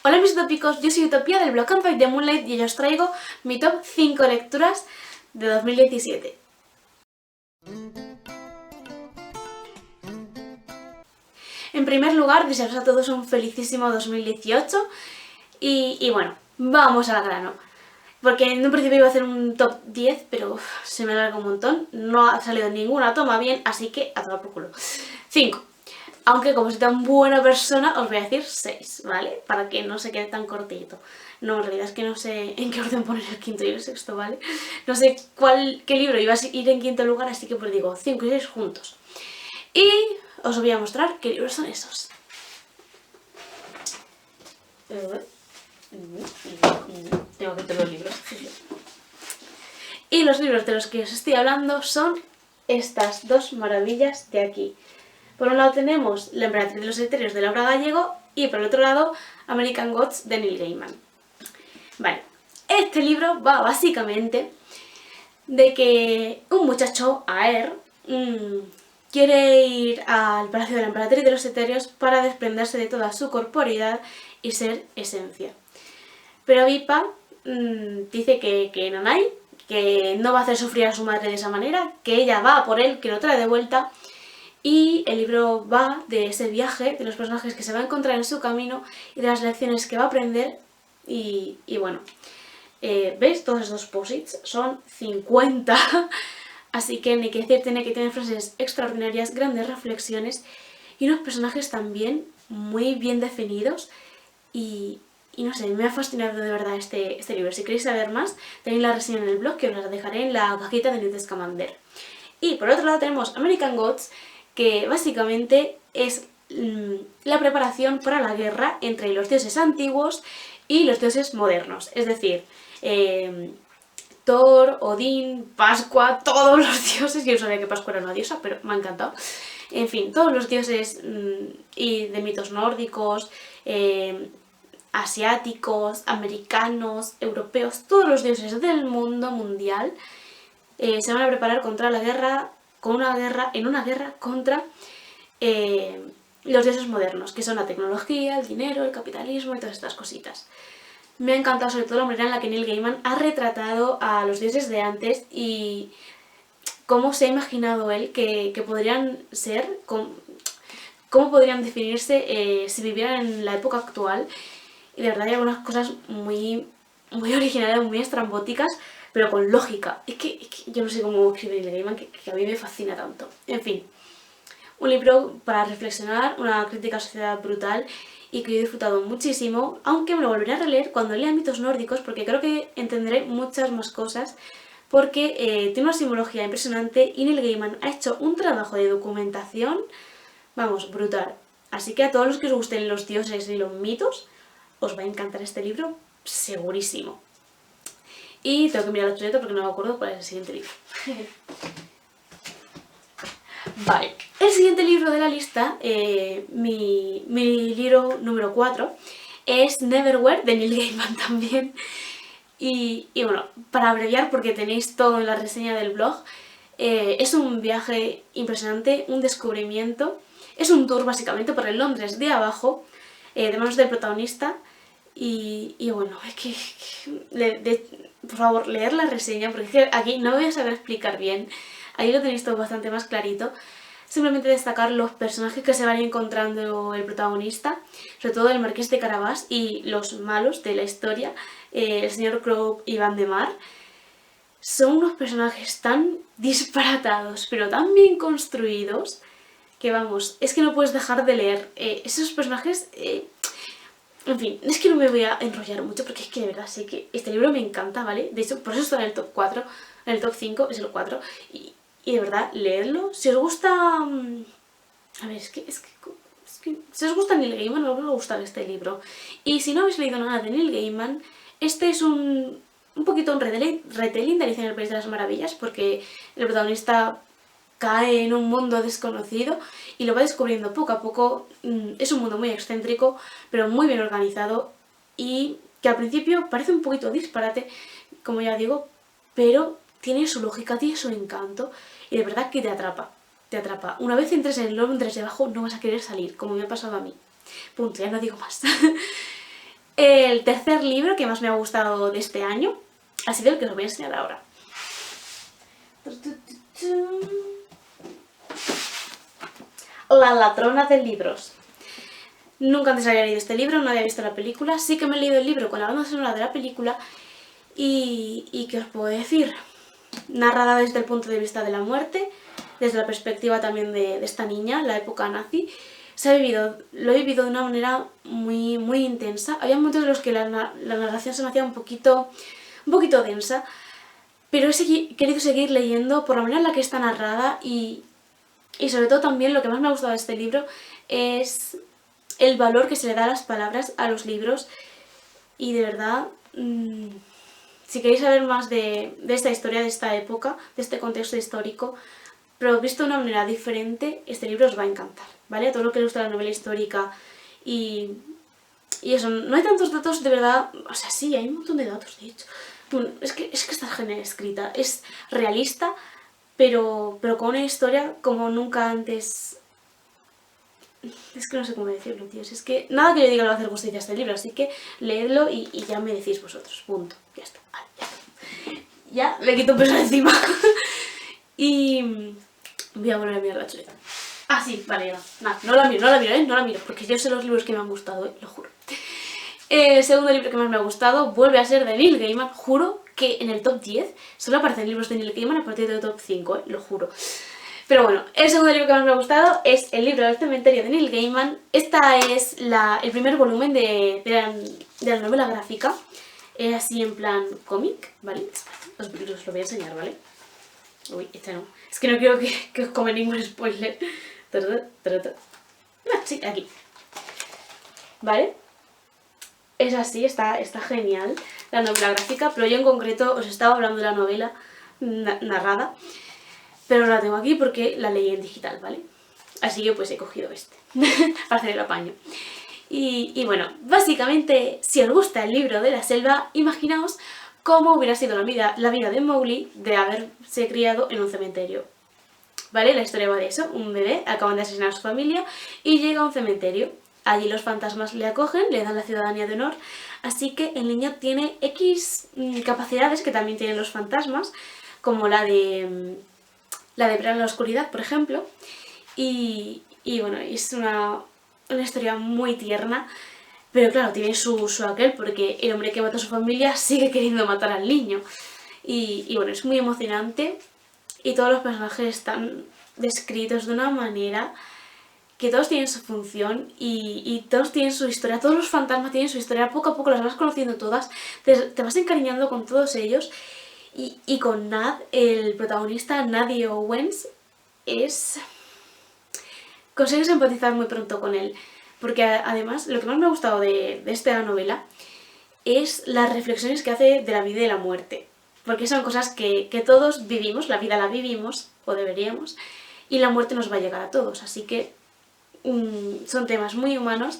Hola mis utópicos, yo soy Utopía del blog Can't Fight the Moonlight y hoy os traigo mi top 5 lecturas de 2017. En primer lugar, desearos a todos un felicísimo 2018 y bueno, vamos al grano. Porque en un principio iba a hacer un top 10, pero se me alarga un montón, no ha salido ninguna toma bien, así que a tomar por culo. 5. Aunque como soy tan buena persona, os voy a decir 6, ¿vale? Para que no se quede tan cortito. No, en realidad es que no sé en qué orden poner el quinto y el sexto, ¿vale? No sé qué libro iba a ir en quinto lugar, así que pues digo 5 y 6 juntos. Y os voy a mostrar qué libros son esos. Tengo que tener los libros. Y los libros de los que os estoy hablando son estas dos maravillas de aquí. Por un lado tenemos La Emperatriz de los Etéreos de Laura Gallego y por el otro lado American Gods de Neil Gaiman. Vale, este libro va básicamente de que un muchacho, Aer, quiere ir al Palacio de la Emperatriz de los Etéreos para desprenderse de toda su corporeidad y ser esencia. Pero Vipa dice que Nanai, que no va a hacer sufrir a su madre de esa manera, que ella va a por él, que lo trae de vuelta. Y el libro va de ese viaje, de los personajes que se va a encontrar en su camino y de las lecciones que va a aprender. Y bueno, ¿veis? Todos esos posits son 50. Así que ni que decir, tiene que tener frases extraordinarias, grandes reflexiones y unos personajes también muy bien definidos. Y no sé, me ha fascinado de verdad este libro. Si queréis saber más, tenéis la reseña en el blog que os la dejaré en la cajita de Newt Scamander. Y por otro lado tenemos American Gods, que básicamente es la preparación para la guerra entre los dioses antiguos y los dioses modernos. Es decir, Thor, Odín, Pascua, todos los dioses. Yo no sabía que Pascua era una diosa, pero me ha encantado. En fin, todos los dioses y de mitos nórdicos, asiáticos, americanos, europeos, todos los dioses del mundo mundial se van a preparar contra la guerra, en una guerra contra los dioses modernos, que son la tecnología, el dinero, el capitalismo y todas estas cositas. Me ha encantado sobre todo la manera en la que Neil Gaiman ha retratado a los dioses de antes y cómo se ha imaginado él que podrían ser, cómo podrían definirse si vivieran en la época actual. Y de verdad hay algunas cosas muy originales, muy estrambóticas, pero con lógica. Es que yo no sé cómo escribe Neil Gaiman, que a mí me fascina tanto. En fin, un libro para reflexionar, una crítica a la sociedad brutal y que yo he disfrutado muchísimo, aunque me lo volveré a releer cuando lea mitos nórdicos porque creo que entenderé muchas más cosas, porque tiene una simbología impresionante y Neil Gaiman ha hecho un trabajo de documentación, vamos, brutal. Así que a todos los que os gusten los dioses y los mitos, os va a encantar este libro, segurísimo. Y tengo que mirar la chuleta porque no me acuerdo cuál es el siguiente libro. Vale, el siguiente libro de la lista, mi libro número 4, es Neverwhere de Neil Gaiman también. Y bueno, para abreviar, porque tenéis todo en la reseña del blog, es un viaje impresionante, un descubrimiento. Es un tour básicamente por el Londres de abajo, de manos del protagonista. Y bueno, es que por favor, leer la reseña, porque es que aquí no voy a saber explicar bien. Ahí lo tenéis todo bastante más clarito. Simplemente destacar los personajes que se van encontrando el protagonista, sobre todo el Marqués de Carabás y los malos de la historia, el señor Crow y Van de Mar. Son unos personajes tan disparatados, pero tan bien construidos, que vamos, es que no puedes dejar de leer. Esos personajes... En fin, es que no me voy a enrollar mucho porque es que de verdad sé que este libro me encanta, ¿vale? De hecho, por eso está en el top 4, en el top 5 es el 4. Y de verdad, leedlo. Si os gusta... A ver, es que si os gusta Neil Gaiman, os va a gustar este libro. Y si no habéis leído nada de Neil Gaiman, este es un poquito un retelling de Alicia en el País de las Maravillas, porque el protagonista cae en un mundo desconocido y lo va descubriendo poco a poco. Es un mundo muy excéntrico, pero muy bien organizado y que al principio parece un poquito disparate, como ya digo, pero tiene su lógica, tiene su encanto y de verdad que te atrapa. Te atrapa. Una vez entres en Londres de abajo no vas a querer salir, como me ha pasado a mí. Punto, ya no digo más. El tercer libro que más me ha gustado de este año ha sido el que os voy a enseñar ahora. La ladrona de libros. Nunca antes había leído este libro, no había visto la película. Sí que me he leído el libro con la banda sonora de la película. Y ¿qué os puedo decir? Narrada desde el punto de vista de la muerte, desde la perspectiva también de esta niña, la época nazi. Lo he vivido de una manera muy, muy intensa. Había momentos en los que la narración se me hacía un poquito densa, pero he querido seguir leyendo por la manera en la que está narrada y sobre todo también lo que más me ha gustado de este libro es el valor que se le da a las palabras, a los libros, y de verdad, si queréis saber más de esta historia, de esta época, de este contexto histórico, pero visto de una manera diferente, este libro os va a encantar, ¿vale? A todo lo que le gusta la novela histórica y eso, no hay tantos datos de verdad, o sea, sí, hay un montón de datos, de hecho. Bueno, es que está genial escrita, es realista, pero con una historia como nunca antes. Es que no sé cómo decirlo, tíos. Es que nada que yo diga le va a hacer justicia a este libro, así que leedlo y ya me decís vosotros. Punto. Ya está. Vale, ya está. Ya le quito un peso de encima. Y voy a volver a mirar la chuleta. Ah, sí, vale, ya. Nada, no la miro, porque yo sé los libros que me han gustado, lo juro. El segundo libro que más me ha gustado vuelve a ser de Neil Gaiman. Juro que en el top 10 solo aparecen libros de Neil Gaiman a partir del top 5, lo juro. Pero bueno, el segundo libro que más me ha gustado es El libro del cementerio de Neil Gaiman. Esta es el primer volumen de la novela gráfica. Es así en plan cómic, ¿vale? Os lo voy a enseñar, ¿vale? Uy, este no. Es que no quiero que os come ningún spoiler. Sí, aquí. ¿Vale? Es así, está genial la novela gráfica, pero yo en concreto os estaba hablando de la novela narrada, pero no la tengo aquí porque la leí en digital, ¿vale? Así que pues he cogido este para hacer el apaño. Y bueno, básicamente, si os gusta el libro de la selva, imaginaos cómo hubiera sido la vida de Mowgli de haberse criado en un cementerio. ¿Vale? La historia va de eso, un bebé, acaban de asesinar a su familia y llega a un cementerio. Allí los fantasmas le acogen, le dan la ciudadanía de honor, así que el niño tiene X capacidades que también tienen los fantasmas, como la de ver en la oscuridad, por ejemplo, y bueno, es una historia muy tierna, pero claro, tiene su aquel, porque el hombre que mata a su familia sigue queriendo matar al niño, y bueno, es muy emocionante, y todos los personajes están descritos de una manera que todos tienen su función y todos tienen su historia, todos los fantasmas tienen su historia, poco a poco las vas conociendo todas, te vas encariñando con todos ellos y con Nad, el protagonista, Nadie Owens, consigues empatizar muy pronto con él, porque además lo que más me ha gustado de esta novela es las reflexiones que hace de la vida y de la muerte, porque son cosas que todos vivimos, la vida la vivimos, o deberíamos, y la muerte nos va a llegar a todos, así que son temas muy humanos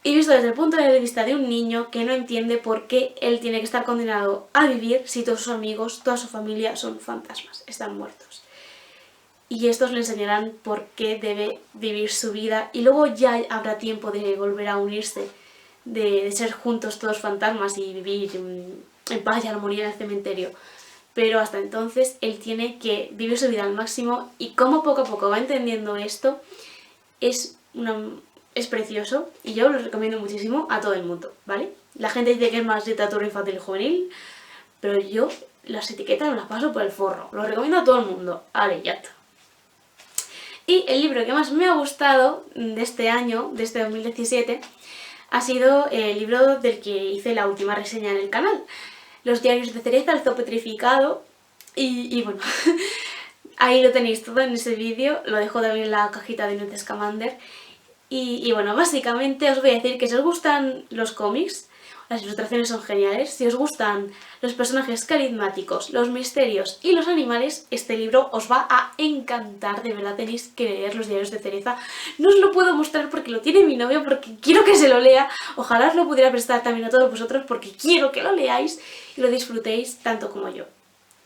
y visto desde el punto de vista de un niño que no entiende por qué él tiene que estar condenado a vivir si todos sus amigos, toda su familia son fantasmas, están muertos. Y estos le enseñarán por qué debe vivir su vida y luego ya habrá tiempo de volver a unirse, de ser juntos todos fantasmas y vivir en paz y armonía en el cementerio. Pero hasta entonces él tiene que vivir su vida al máximo y como poco a poco va entendiendo esto, es precioso y yo lo recomiendo muchísimo a todo el mundo, ¿vale? La gente dice que es más literatura infantil y juvenil, pero yo las etiquetas me las paso por el forro. Lo recomiendo a todo el mundo. Vale, ya está. Y el libro que más me ha gustado de este año, de este 2017, ha sido el libro del que hice la última reseña en el canal. Los diarios de Cereza, el zoo petrificado. Y bueno, ahí lo tenéis todo en ese vídeo, lo dejo también en la cajita de Newt Scamander. Y bueno, básicamente os voy a decir que si os gustan los cómics, las ilustraciones son geniales, si os gustan los personajes carismáticos, los misterios y los animales, este libro os va a encantar, de verdad tenéis que leer Los diarios de Cereza. No os lo puedo mostrar porque lo tiene mi novio, porque quiero que se lo lea, ojalá os lo pudiera prestar también a todos vosotros porque quiero que lo leáis y lo disfrutéis tanto como yo.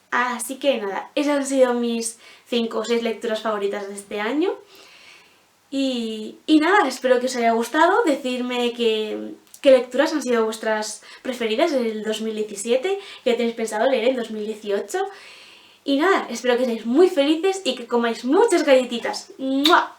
Así que nada, esas han sido mis 5 o 6 lecturas favoritas de este año. Y nada, espero que os haya gustado, decidme qué lecturas han sido vuestras preferidas en el 2017, qué tenéis pensado leer en 2018. Y nada, espero que seáis muy felices y que comáis muchas galletitas. ¡Mua!